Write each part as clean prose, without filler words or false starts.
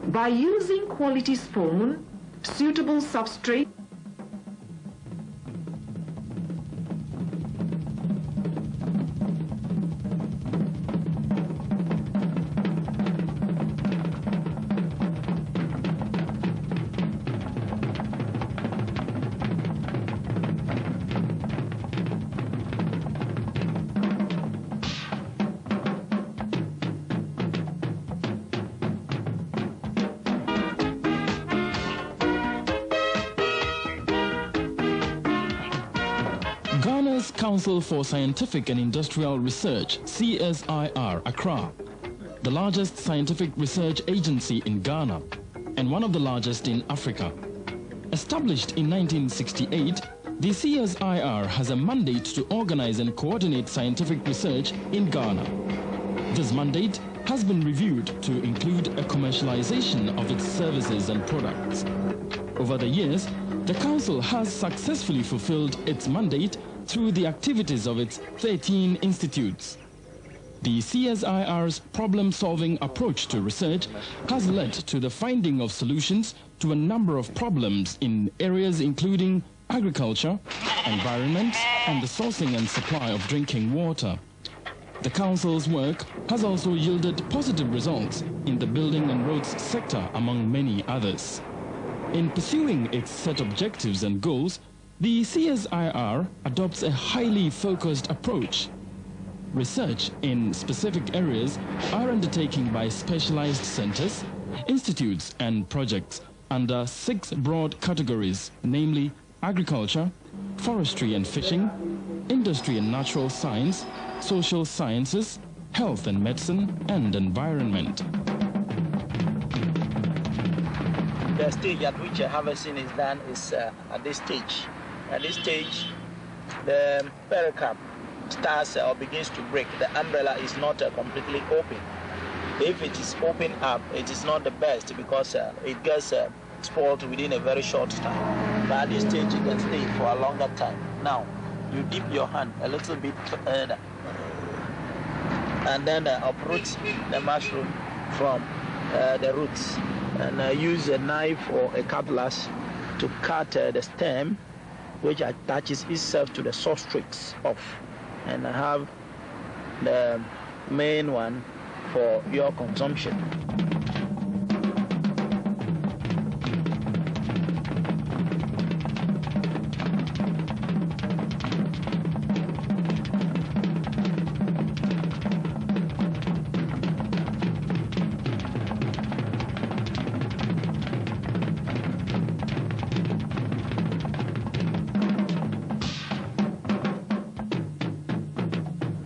By using quality spawn, suitable substrate, Ghana's Council for Scientific and Industrial Research, CSIR, Accra, the largest scientific research agency in Ghana and one of the largest in Africa. Established in 1968, the CSIR has a mandate to organize and coordinate scientific research in Ghana. This mandate has been reviewed to include a commercialization of its services and products. Over the years, the Council has successfully fulfilled its mandate through the activities of its 13 institutes. The CSIR's problem-solving approach to research has led to the finding of solutions to a number of problems in areas including agriculture, environment, and the sourcing and supply of drinking water. The Council's work has also yielded positive results in the building and roads sector, among many others. In pursuing its set objectives and goals, the CSIR adopts a highly focused approach. Research in specific areas are undertaken by specialized centers, institutes, and projects under 6 broad categories, namely agriculture, forestry and fishing, industry and natural science, social sciences, health and medicine, and environment. The stage at which harvesting is done is at this stage. At this stage, the pericarp starts or begins to break. The umbrella is not completely open. If it is open up, it is not the best because it gets spoiled within a very short time. But at this stage, it can stay for a longer time. Now, you dip your hand a little bit further and then uproot the mushroom from the roots and use a knife or a cutlass to cut the stem, which attaches itself to the substrates of, and have the main one for your consumption.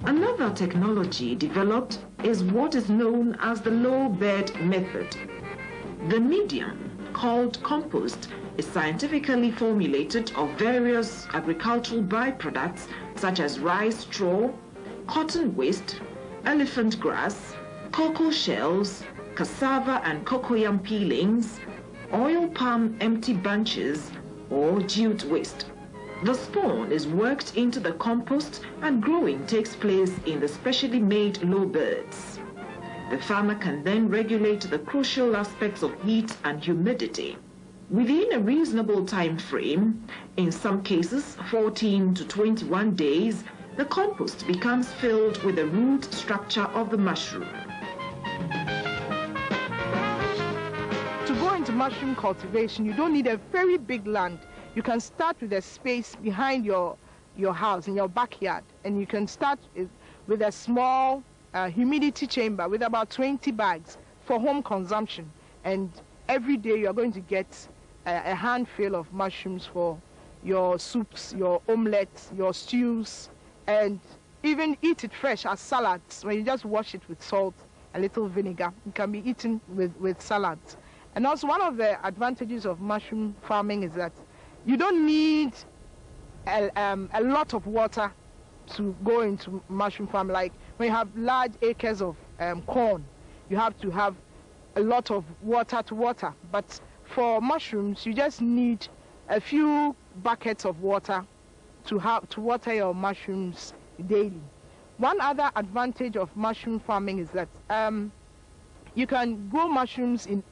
Another technology developed is what is known as the low bed method. The medium, called compost, is scientifically formulated of various agricultural byproducts such as rice straw, cotton waste, elephant grass, cocoa shells, cassava and cocoyam peelings, oil palm empty bunches, or jute waste. The spawn is worked into the compost and growing takes place in the specially made low beds. The farmer can then regulate the crucial aspects of heat and humidity. Within a reasonable time frame, in some cases 14 to 21 days, the compost becomes filled with the root structure of the mushroom. To go into mushroom cultivation, you don't need a very big land. You can start with a space behind your house, in your backyard, and you can start with a small humidity chamber with about 20 bags for home consumption. And every day you're going to get a handful of mushrooms for your soups, your omelettes, your stews, and even eat it fresh as salads. When you just wash it with salt, a little vinegar, it can be eaten with salads. And also one of the advantages of mushroom farming is that you don't need a lot of water to go into mushroom farm. Like when you have large acres of corn, you have to have a lot of water to water. But for mushrooms, you just need a few buckets of water to water your mushrooms daily. One other advantage of mushroom farming is that you can grow mushrooms in